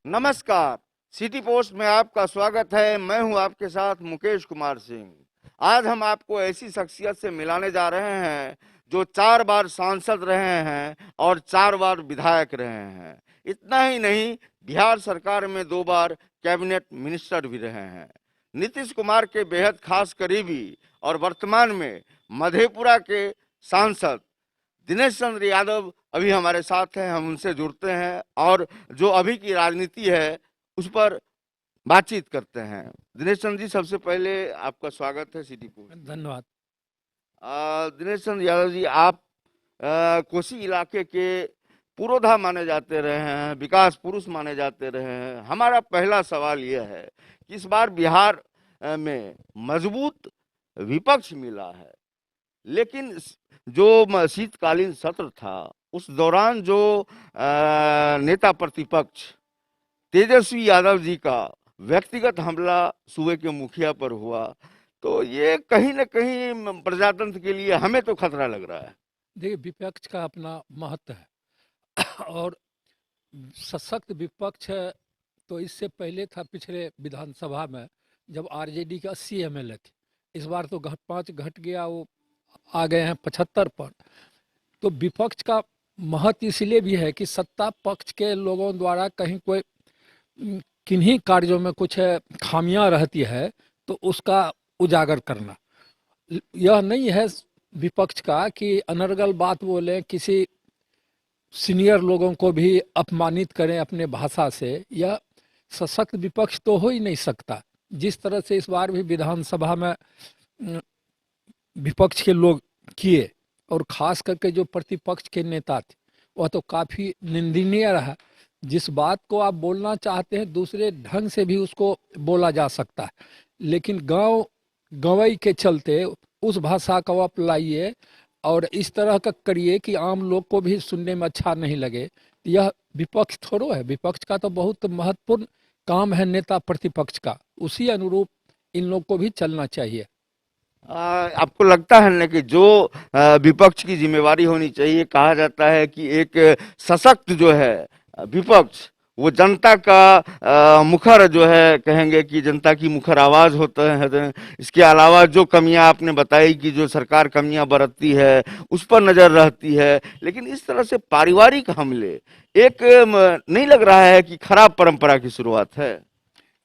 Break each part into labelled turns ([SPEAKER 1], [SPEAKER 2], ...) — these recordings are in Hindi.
[SPEAKER 1] नमस्कार। सिटी पोस्ट में आपका स्वागत है। मैं हूं आपके साथ मुकेश कुमार सिंह। आज हम आपको ऐसी शख्सियत से मिलाने जा रहे हैं जो 4 बार सांसद रहे हैं और 4 बार विधायक रहे हैं। इतना ही नहीं, बिहार सरकार में 2 बार कैबिनेट मिनिस्टर भी रहे हैं। नीतीश कुमार के बेहद खास करीबी और वर्तमान में मधेपुरा के सांसद दिनेश चंद्र यादव अभी हमारे साथ हैं। हम उनसे जुड़ते हैं और जो अभी की राजनीति है उस पर बातचीत करते हैं। दिनेश चंद्र जी, सबसे पहले आपका स्वागत है सिटी पोस्ट।
[SPEAKER 2] धन्यवाद।
[SPEAKER 1] दिनेश चंद्र यादव जी, आप कोसी इलाके के पुरोधा माने जाते रहे हैं, विकास पुरुष माने जाते रहे हैं। हमारा पहला सवाल यह है कि इस बार बिहार में मजबूत विपक्ष मिला है, लेकिन जो शीतकालीन सत्र था उस दौरान जो नेता प्रतिपक्ष तेजस्वी यादव जी का व्यक्तिगत हमला सूबे के मुखिया पर हुआ, तो ये कहीं ना कहीं प्रजातंत्र के लिए हमें तो खतरा लग रहा है।
[SPEAKER 2] देखिए, विपक्ष का अपना महत्व है और सशक्त विपक्ष है। तो इससे पहले था पिछले विधानसभा में जब आरजेडी के 80 एमएलए थे। इस बार तो 5 घट गया, वो आ गए हैं 75 पर। तो विपक्ष का महत्व इसलिए भी है कि सत्ता पक्ष के लोगों द्वारा कहीं कोई किन्हीं कार्यों में कुछ खामियां रहती है तो उसका उजागर करना। यह नहीं है विपक्ष का कि अनर्गल बात बोले, किसी सीनियर लोगों को भी अपमानित करें अपने भाषा से। यह सशक्त विपक्ष तो हो ही नहीं सकता। जिस तरह से इस बार भी विधानसभा में विपक्ष के लोग किए और खास करके जो प्रतिपक्ष के नेता थे वह तो काफ़ी निंदनीय रहा। जिस बात को आप बोलना चाहते हैं दूसरे ढंग से भी उसको बोला जा सकता है, लेकिन गवई के चलते उस भाषा को आप लाइए और इस तरह का करिए कि आम लोग को भी सुनने में अच्छा नहीं लगे। यह विपक्ष थोड़ो है। विपक्ष का तो बहुत महत्वपूर्ण काम है नेता प्रतिपक्ष का, उसी अनुरूप इन लोग को भी चलना चाहिए।
[SPEAKER 1] आपको लगता है ना कि जो विपक्ष की जिम्मेवारी होनी चाहिए, कहा जाता है कि एक सशक्त जो है विपक्ष वो जनता का मुखर जो है, कहेंगे कि जनता की मुखर आवाज होता है। इसके अलावा जो कमियां आपने बताई कि जो सरकार कमियां बरतती है उस पर नजर रहती है, लेकिन इस तरह से पारिवारिक हमले एक नहीं लग रहा है कि खराब परंपरा की शुरुआत है?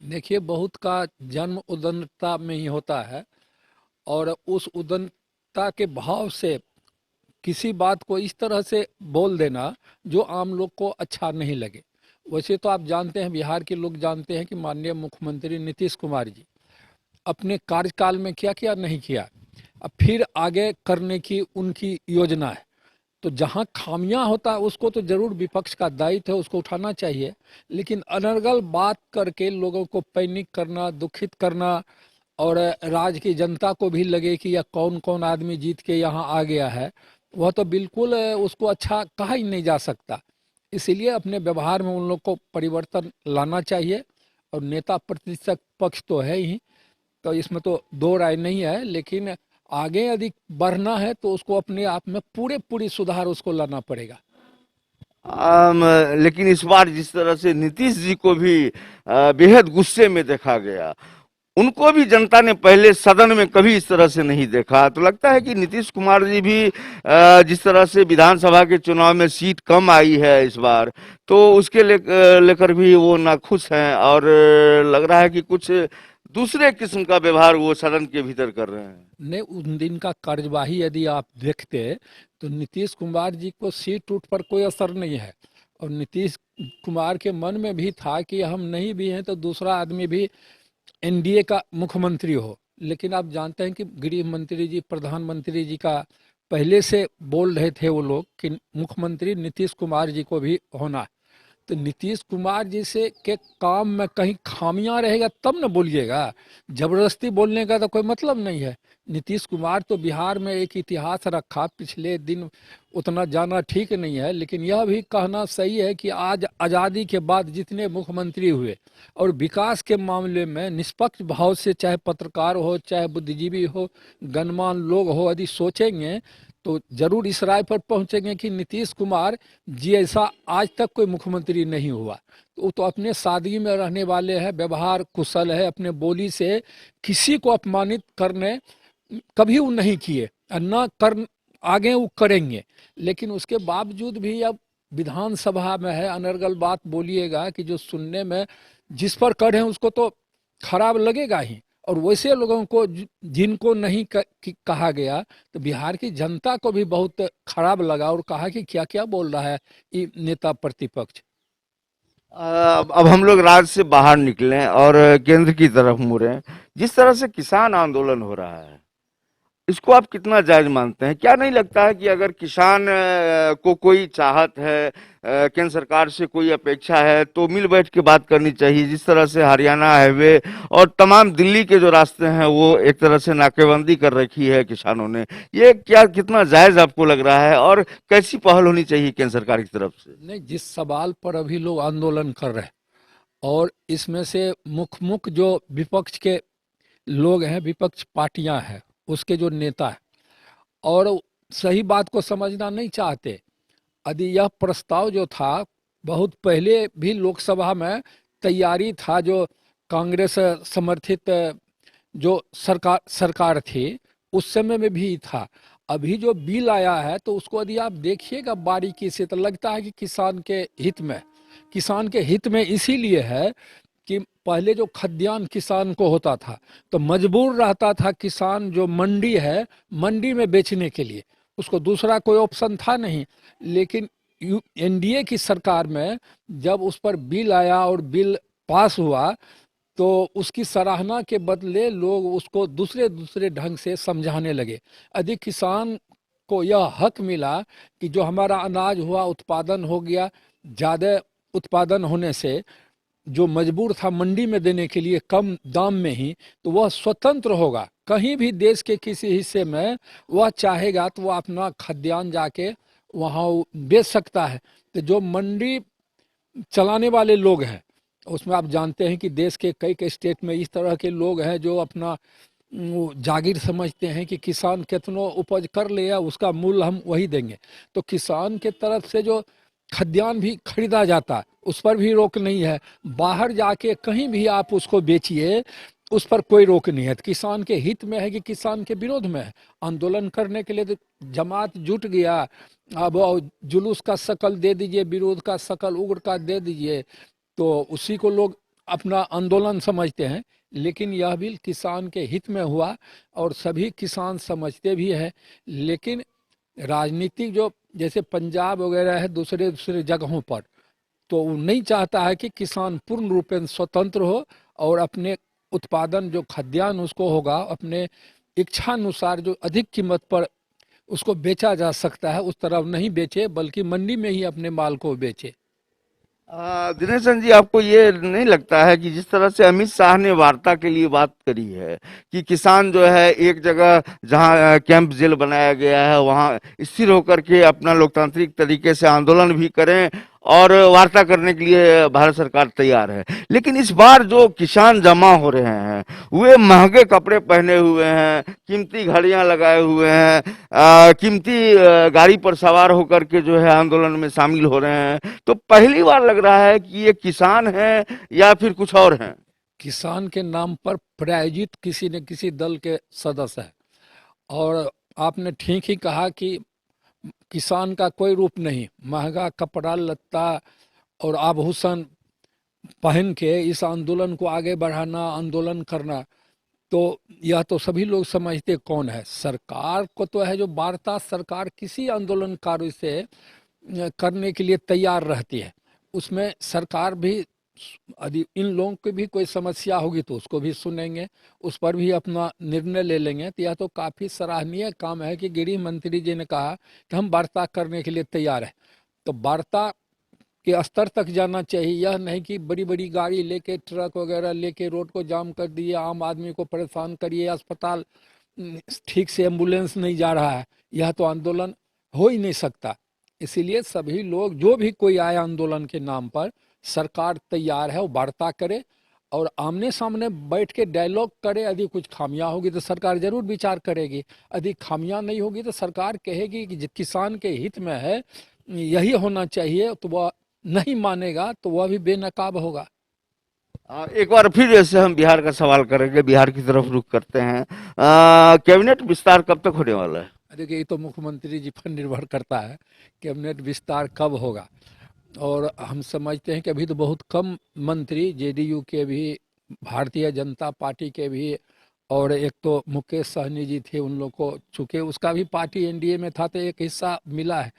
[SPEAKER 2] देखिए, बहुत का जन्म उदंडता में ही होता है और उस उदंडता के भाव से किसी बात को इस तरह से बोल देना जो आम लोग को अच्छा नहीं लगे। वैसे तो आप जानते हैं, बिहार के लोग जानते हैं कि माननीय मुख्यमंत्री नीतीश कुमार जी अपने कार्यकाल में क्या किया नहीं किया, अब फिर आगे करने की उनकी योजना है। तो जहाँ खामियां होता है उसको तो जरूर विपक्ष का दायित्व है, उसको उठाना चाहिए। लेकिन अनर्गल बात करके लोगों को पैनिक करना, दुखित करना और राज्य की जनता को भी लगे कि यह कौन कौन आदमी जीत के यहाँ आ गया है, वह तो बिल्कुल उसको अच्छा कहा ही नहीं जा सकता। इसीलिए अपने व्यवहार में उन लोग को परिवर्तन लाना चाहिए। और नेता प्रतिपक्ष पक्ष तो है ही, तो इसमें तो दो राय नहीं है। लेकिन आगे यदि बढ़ना है तो उसको अपने आप में पूरी सुधार उसको लाना पड़ेगा।
[SPEAKER 1] आम, लेकिन इस बार जिस तरह से नीतीश जी को भी बेहद गुस्से में देखा गया, उनको भी जनता ने पहले सदन में कभी इस तरह से नहीं देखा, तो लगता है कि नीतीश कुमार जी भी जिस तरह से विधानसभा के चुनाव में सीट कम आई है इस बार, तो उसके लेकर भी वो नाखुश हैं और लग रहा है कि कुछ दूसरे किस्म का व्यवहार वो सदन के भीतर कर रहे हैं।
[SPEAKER 2] ने उन दिन का कार्यवाही यदि आप देखते तो नीतीश कुमार जी को सीट उठ पर कोई असर नहीं है। और नीतीश कुमार के मन में भी था कि हम नहीं भी हैं तो दूसरा आदमी भी एनडीए का मुख्यमंत्री हो। लेकिन आप जानते हैं कि गृह मंत्री जी, प्रधानमंत्री जी का पहले से बोल रहे थे वो लोग कि मुख्यमंत्री नीतीश कुमार जी को भी होना है। तो नीतीश कुमार जी से के काम में कहीं खामियां रहेगा तब न बोलिएगा। जबरदस्ती बोलने का तो कोई मतलब नहीं है। नीतीश कुमार तो बिहार में एक इतिहास रखा। पिछले दिन उतना जाना ठीक नहीं है, लेकिन यह भी कहना सही है कि आज आज़ादी के बाद जितने मुख्यमंत्री हुए और विकास के मामले में निष्पक्ष भाव से, चाहे पत्रकार हो, चाहे बुद्धिजीवी हो, गणमान्य लोग हो, यदि सोचेंगे तो जरूर इस राय पर पहुंचेंगे कि नीतीश कुमार जी ऐसा आज तक कोई मुख्यमंत्री नहीं हुआ। तो वो तो अपने सादगी में रहने वाले हैं, व्यवहार कुशल है, अपने बोली से किसी को अपमानित करने कभी वो नहीं किए और न कर आगे वो करेंगे। लेकिन उसके बावजूद भी अब विधानसभा में है, अनर्गल बात बोलिएगा कि जो सुनने में जिस पर कड़े हैं उसको तो खराब लगेगा ही, और वैसे लोगों को जिनको नहीं कहा गया, तो बिहार की जनता को भी बहुत खराब लगा और कहा कि क्या क्या बोल रहा है ये नेता प्रतिपक्ष।
[SPEAKER 1] अब हम लोग राज्य से बाहर निकलें और केंद्र की तरफ मुड़ें। जिस तरह से किसान आंदोलन हो रहा है, इसको आप कितना जायज मानते हैं? क्या नहीं लगता है कि अगर किसान को कोई चाहत है, केंद्र सरकार से कोई अपेक्षा है, तो मिल बैठ के बात करनी चाहिए? जिस तरह से हरियाणा हाईवे और तमाम दिल्ली के जो रास्ते हैं वो एक तरह से नाकेबंदी कर रखी है किसानों ने, ये क्या कितना जायज आपको लग रहा है और कैसी पहल होनी चाहिए केंद्र सरकार की तरफ से?
[SPEAKER 2] नहीं, जिस सवाल पर अभी लोग आंदोलन कर रहे हैं और इसमें से मुख्य जो विपक्ष के लोग हैं, विपक्ष पार्टियां हैं, उसके जो नेता हैं और सही बात को समझना नहीं चाहते। यदि यह प्रस्ताव जो था बहुत पहले भी लोकसभा में तैयारी था, जो कांग्रेस समर्थित जो सरकार थी उस समय में भी था। अभी जो बिल आया है तो उसको यदि आप देखिएगा बारीकी से तो लगता है कि किसान के हित में इसीलिए है कि पहले जो खाद्यान्न किसान को होता था तो मजबूर रहता था किसान, जो मंडी है मंडी में बेचने के लिए, उसको दूसरा कोई ऑप्शन था नहीं। लेकिन एनडीए की सरकार में जब उस पर बिल आया और बिल पास हुआ तो उसकी सराहना के बदले लोग उसको दूसरे दूसरे ढंग से समझाने लगे। यदि किसान को यह हक मिला कि जो हमारा अनाज हुआ उत्पादन हो गया, ज़्यादा उत्पादन होने से जो मजबूर था मंडी में देने के लिए कम दाम में ही, तो वह स्वतंत्र होगा। कहीं भी देश के किसी हिस्से में वह चाहेगा तो वह अपना खाद्यान्न जाके वहाँ बेच सकता है। तो जो मंडी चलाने वाले लोग हैं उसमें आप जानते हैं कि देश के कई कई स्टेट में इस तरह के लोग हैं जो अपना जागीर समझते हैं कि किसान कितनो उपज कर ले या उसका मूल्य हम वही देंगे। तो किसान के तरफ से जो खाद्यान्न भी खरीदा जाता है उस पर भी रोक नहीं है। बाहर जाके कहीं भी आप उसको बेचिए, उस पर कोई रोक नहीं है। तो किसान के हित में है कि किसान के विरोध में है? आंदोलन करने के लिए तो जमात जुट गया, अब जुलूस का शकल दे दीजिए, विरोध का शकल उग्र का दे दीजिए, तो उसी को लोग अपना आंदोलन समझते हैं। लेकिन यह बिल किसान के हित में हुआ और सभी किसान समझते भी हैं। लेकिन राजनीतिक जो जैसे पंजाब वगैरह है दूसरे दूसरे जगहों पर, तो वो नहीं चाहता है कि किसान पूर्ण रूप से स्वतंत्र हो और अपने उत्पादन जो खाद्यान्न उसको होगा अपने इच्छानुसार जो अधिक कीमत पर उसको बेचा जा सकता है उस तरफ नहीं बेचे, बल्कि मंडी में ही अपने माल को बेचे।
[SPEAKER 1] दिनेश चंद जी, आपको ये नहीं लगता है कि जिस तरह से अमित शाह ने वार्ता के लिए बात करी है कि किसान जो है एक जगह जहां कैंप जेल बनाया गया है वहां स्थिर होकर के अपना लोकतांत्रिक तरीके से आंदोलन भी करें और वार्ता करने के लिए भारत सरकार तैयार है, लेकिन इस बार जो किसान जमा हो रहे हैं वे महंगे कपड़े पहने हुए हैं, कीमती घड़ियां लगाए हुए हैं, कीमती गाड़ी पर सवार होकर के जो है आंदोलन में शामिल हो रहे हैं, तो पहली बार लग रहा है कि ये किसान हैं या फिर कुछ और हैं?
[SPEAKER 2] किसान के नाम पर प्रायोजित किसी न किसी दल के सदस्य है। और आपने ठीक ही कहा कि किसान का कोई रूप नहीं, महंगा कपड़ा लत्ता और आभूषण पहन के इस आंदोलन को आगे बढ़ाना, आंदोलन करना, तो यह तो सभी लोग समझते कौन है। सरकार को तो है जो वार्ता सरकार किसी आंदोलनकारी से करने के लिए तैयार रहती है। उसमें सरकार भी यदि इन लोगों की भी कोई समस्या होगी तो उसको भी सुनेंगे, उस पर भी अपना निर्णय ले लेंगे। तो यह तो काफ़ी सराहनीय काम है कि गृह मंत्री जी ने कहा कि हम वार्ता करने के लिए तैयार है। तो वार्ता के स्तर तक जाना चाहिए, यह नहीं कि बड़ी बड़ी गाड़ी लेके, ट्रक वगैरह लेके रोड को जाम कर दिए, आम आदमी को परेशान करिए, अस्पताल ठीक से एम्बुलेंस नहीं जा रहा है। यह तो आंदोलन हो ही नहीं सकता। इसीलिए सभी लोग, जो भी कोई आए आंदोलन के नाम पर, सरकार तैयार है वो वार्ता करे और आमने सामने बैठ के डायलॉग करे। यदि कुछ खामियां होगी तो सरकार जरूर विचार करेगी, यदि खामियां नहीं होगी तो सरकार कहेगी कि किसान के हित में है, यही होना चाहिए, तो वह नहीं मानेगा तो वह भी बेनकाब होगा।
[SPEAKER 1] एक बार फिर जैसे हम बिहार का सवाल करेंगे, बिहार की तरफ रुख करते हैं। कैबिनेट विस्तार कब तक होने वाला है?
[SPEAKER 2] देखिए, ये तो मुख्यमंत्री जी पर निर्भर करता है कैबिनेट विस्तार कब होगा। और हम समझते हैं कि अभी तो बहुत कम मंत्री, जेडीयू के भी, भारतीय जनता पार्टी के भी, और एक तो मुकेश सहनी जी थे, उन लोग को चूंकि उसका भी पार्टी एनडीए में था तो एक हिस्सा मिला है।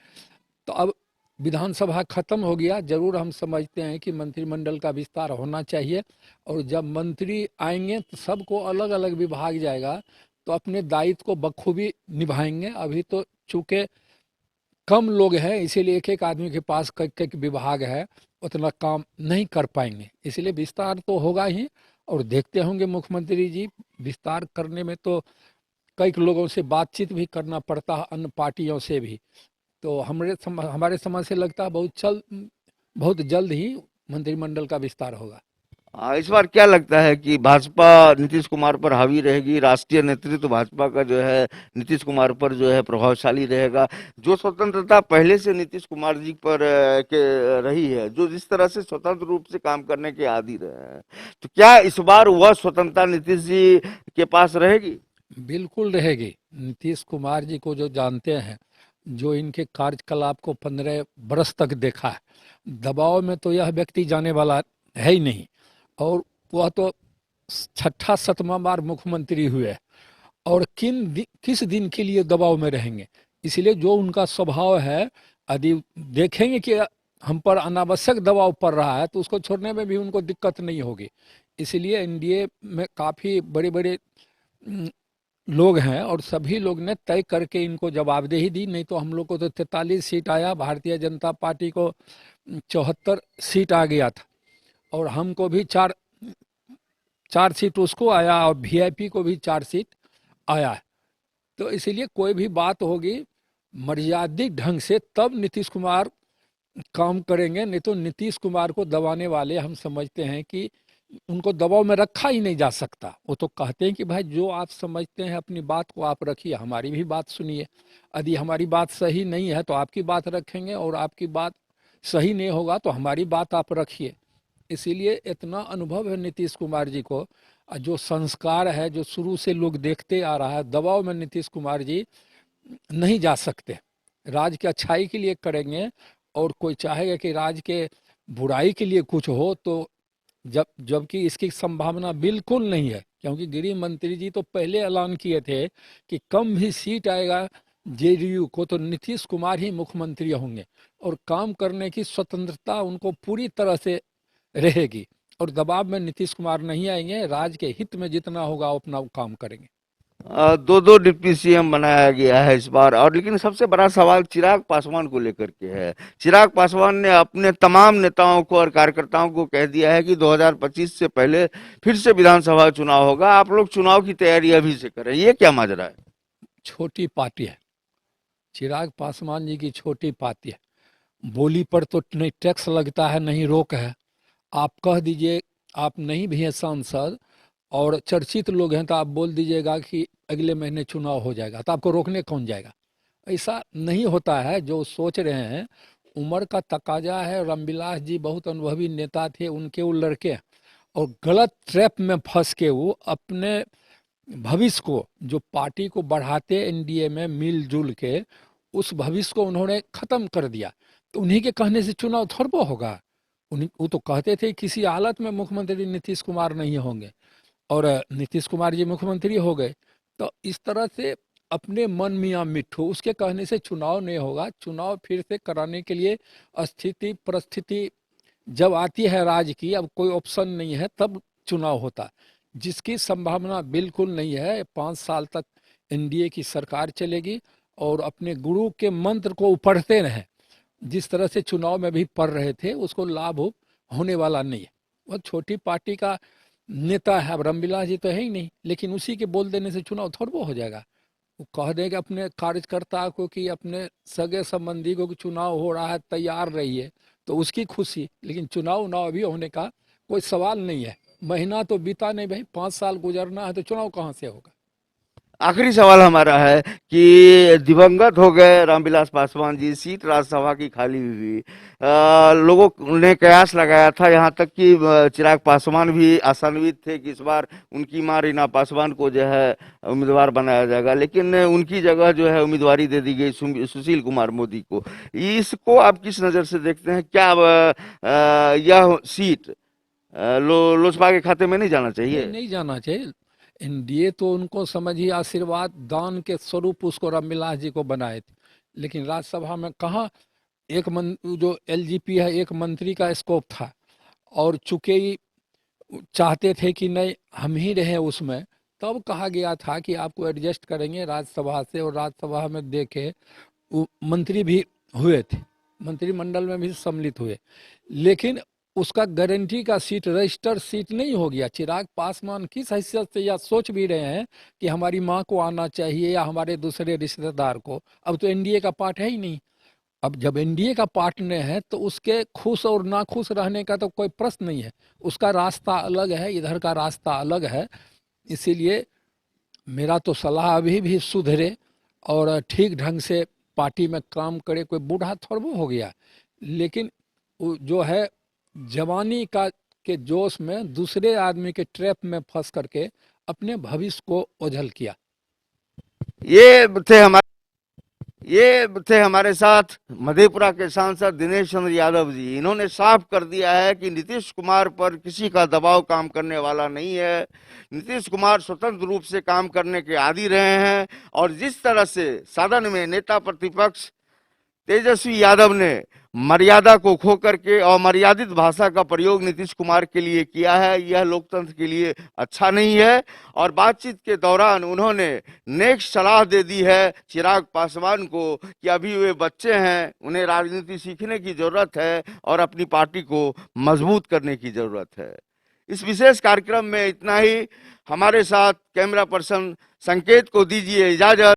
[SPEAKER 2] तो अब विधानसभा खत्म हो गया, जरूर हम समझते हैं कि मंत्रिमंडल का विस्तार होना चाहिए। और जब मंत्री आएंगे तो सबको अलग अलग विभाग जाएगा, तो अपने दायित्व को बखूबी निभाएंगे। अभी तो चूंकि कम लोग हैं, इसीलिए एक एक आदमी के पास कई कई विभाग है, उतना काम नहीं कर पाएंगे, इसलिए विस्तार तो होगा ही। और देखते होंगे मुख्यमंत्री जी, विस्तार करने में तो कई लोगों से बातचीत भी करना पड़ता है, अन्य पार्टियों से भी। तो हमारे समझ से लगता है बहुत जल्द ही मंत्रिमंडल का विस्तार होगा।
[SPEAKER 1] इस बार क्या लगता है कि भाजपा नीतीश कुमार पर हावी रहेगी, राष्ट्रीय नेतृत्व भाजपा का जो है नीतीश कुमार पर जो है प्रभावशाली रहेगा? जो स्वतंत्रता पहले से नीतीश कुमार जी पर के रही है, जो जिस तरह से स्वतंत्र रूप से काम करने के आदी रहे हैं, तो क्या इस बार वह स्वतंत्रता नीतीश जी के पास रहेगी?
[SPEAKER 2] बिल्कुल रहेगी। नीतीश कुमार जी को जो जानते हैं, जो इनके कार्यकलाप को 15 बरस तक देखा है, दबाव में तो यह व्यक्ति जाने वाला है ही नहीं। और वह तो छठा सतवां बार मुख्यमंत्री हुए, और किस दिन के लिए दबाव में रहेंगे। इसलिए जो उनका स्वभाव है, यदि देखेंगे कि हम पर अनावश्यक दबाव पड़ रहा है तो उसको छोड़ने में भी उनको दिक्कत नहीं होगी। इसलिए एनडीए में काफ़ी बड़े बड़े लोग हैं, और सभी लोग ने तय करके इनको जवाबदेही दी। नहीं तो हम लोग को तो 43 सीट आया, भारतीय जनता पार्टी को 74 सीट आ गया था, और हमको भी चार चार सीट उसको आया, और वीआईपी को भी 4 सीट आया है। तो इसीलिए कोई भी बात होगी मर्यादित ढंग से, तब नीतीश कुमार काम करेंगे। नहीं तो नीतीश कुमार को दबाने वाले, हम समझते हैं कि उनको दबाव में रखा ही नहीं जा सकता। वो तो कहते हैं कि भाई जो आप समझते हैं अपनी बात को आप रखिए, हमारी भी बात सुनिए। यदि हमारी बात सही नहीं है तो आपकी बात रखेंगे, और आपकी बात सही नहीं होगा तो हमारी बात आप रखिए। इसीलिए इतना अनुभव है नीतीश कुमार जी को, और जो संस्कार है, जो शुरू से लोग देखते आ रहा है, दबाव में नीतीश कुमार जी नहीं जा सकते। राज की अच्छाई के लिए करेंगे, और कोई चाहेगा कि राज के बुराई के लिए कुछ हो तो, जबकि इसकी संभावना बिल्कुल नहीं है। क्योंकि गृह मंत्री जी तो पहले ऐलान किए थे कि कम भी सीट आएगा जेडीयू को तो नीतीश कुमार ही मुख्यमंत्री होंगे, और काम करने की स्वतंत्रता उनको पूरी तरह से रहेगी, और दबाव में नीतीश कुमार नहीं आएंगे। राज्य के हित में जितना होगा वो अपना काम करेंगे।
[SPEAKER 1] दो दो डिप्टी सीएम बनाया गया है इस बार, और लेकिन सबसे बड़ा सवाल चिराग पासवान को लेकर के है। चिराग पासवान ने अपने तमाम नेताओं को और कार्यकर्ताओं को कह दिया है कि 2025 से पहले फिर से विधानसभा चुनाव होगा, आप लोग चुनाव की तैयारी अभी से करें। ये क्या माजरा है?
[SPEAKER 2] छोटी पार्टी है, चिराग पासवान जी की छोटी पार्टी है। बोली पर तो नहीं टैक्स लगता है, नहीं रोक है। आप कह दीजिए आप नहीं भी हैं सांसद और चर्चित लोग हैं, तो आप बोल दीजिएगा कि अगले महीने चुनाव हो जाएगा, तो आपको रोकने कौन जाएगा? ऐसा नहीं होता है जो सोच रहे हैं। उम्र का तकाजा है, रामविलास जी बहुत अनुभवी नेता थे, उनके वो लड़के हैं, और गलत ट्रैप में फंस के वो अपने भविष्य को, जो पार्टी को बढ़ाते एनडीए में मिलजुल के, उस भविष्य को उन्होंने खत्म कर दिया। तो उन्हीं के कहने से चुनाव थोड़ा होगा। उन्हीं वो तो कहते थे किसी हालत में मुख्यमंत्री नीतीश कुमार नहीं होंगे, और नीतीश कुमार जी मुख्यमंत्री हो गए। तो इस तरह से अपने मन मियाँ मिट्ठू, उसके कहने से चुनाव नहीं होगा। चुनाव फिर से कराने के लिए स्थिति परिस्थिति जब आती है राज्य की, अब कोई ऑप्शन नहीं है, तब चुनाव होता, जिसकी संभावना बिल्कुल नहीं है। 5 साल तक एनडीए की सरकार चलेगी, और अपने गुरु के मंत्र को पढ़ते रहें। जिस तरह से चुनाव में भी पढ़ रहे थे, उसको लाभ होने वाला नहीं है। वह छोटी पार्टी का नेता है, अब रामविलास जी तो है ही नहीं, लेकिन उसी के बोल देने से चुनाव थोड़ा हो जाएगा। वो कह दें कि अपने कार्यकर्ता को कि अपने सगे संबंधी को कि चुनाव हो रहा है तैयार रहिए, तो उसकी खुशी, लेकिन चुनाव ना अभी होने का कोई सवाल नहीं है। महीना तो बीता नहीं भाई, 5 साल गुजरना है तो चुनाव कहाँ से होगा।
[SPEAKER 1] आखिरी सवाल हमारा है कि दिवंगत हो गए रामविलास पासवान जी, सीट राज्यसभा की खाली हुई। लोगों ने कयास लगाया था, यहाँ तक कि चिराग पासवान भी आशान्वित थे कि इस बार उनकी मां रीना पासवान को जो है उम्मीदवार बनाया जाएगा, लेकिन उनकी जगह जो है उम्मीदवारी दे दी गई सुशील कुमार मोदी को। इसको आप किस नज़र से देखते हैं? क्या यह सीट लोजपा के खाते में नहीं जाना
[SPEAKER 2] नहीं,
[SPEAKER 1] चाहिए?
[SPEAKER 2] नहीं जाना चाहिए। एनडीए तो उनको समझिए आशीर्वाद दान के स्वरूप उसको रामविलास जी को बनाए थे, लेकिन राज्यसभा में कहाँ जो एलजीपी है एक मंत्री का स्कोप था, और चूंकि चाहते थे कि नहीं हम ही रहे उसमें, तब कहा गया था कि आपको एडजस्ट करेंगे राज्यसभा से, और राज्यसभा में देखे वो मंत्री भी हुए थे, मंत्रिमंडल में भी सम्मिलित हुए, लेकिन उसका गारंटी का सीट रजिस्टर सीट नहीं हो गया। चिराग पासवान किस हैसियत से या सोच भी रहे हैं कि हमारी माँ को आना चाहिए या हमारे दूसरे रिश्तेदार को, अब तो एनडीए का पार्ट है ही नहीं। अब जब एनडीए का पार्टनर है तो उसके खुश और नाखुश रहने का तो कोई प्रश्न नहीं है। उसका रास्ता अलग है, इधर का रास्ता अलग है। इसीलिए मेरा तो सलाह अभी भी सुधरे और ठीक ढंग से पार्टी में काम करे। कोई बूढ़ा थोड़ा हो गया, लेकिन वो जो है जवानी का के जोश में दूसरे आदमी के ट्रैप में फंस करके अपने भविष्य को ओझल किया।
[SPEAKER 1] ये थे हमारे ये थे हमारे साथ मधेपुरा के सांसद दिनेश चंद्र यादव जी। इन्होंने साफ कर दिया है कि नीतीश कुमार पर किसी का दबाव काम करने वाला नहीं है। नीतीश कुमार स्वतंत्र रूप से काम करने के आदी रहे हैं, और जिस तरह से सदन में नेता प्रतिपक्ष तेजस्वी यादव ने मर्यादा को खो करके अमर्यादित भाषा का प्रयोग नीतीश कुमार के लिए किया है, यह लोकतंत्र के लिए अच्छा नहीं है। और बातचीत के दौरान उन्होंने नेक्स्ट सलाह दे दी है चिराग पासवान को कि अभी वे बच्चे हैं, उन्हें राजनीति सीखने की जरूरत है और अपनी पार्टी को मजबूत करने की जरूरत है। इस विशेष कार्यक्रम में इतना ही। हमारे साथ कैमरा पर्सन संकेत को दीजिए इजाजत।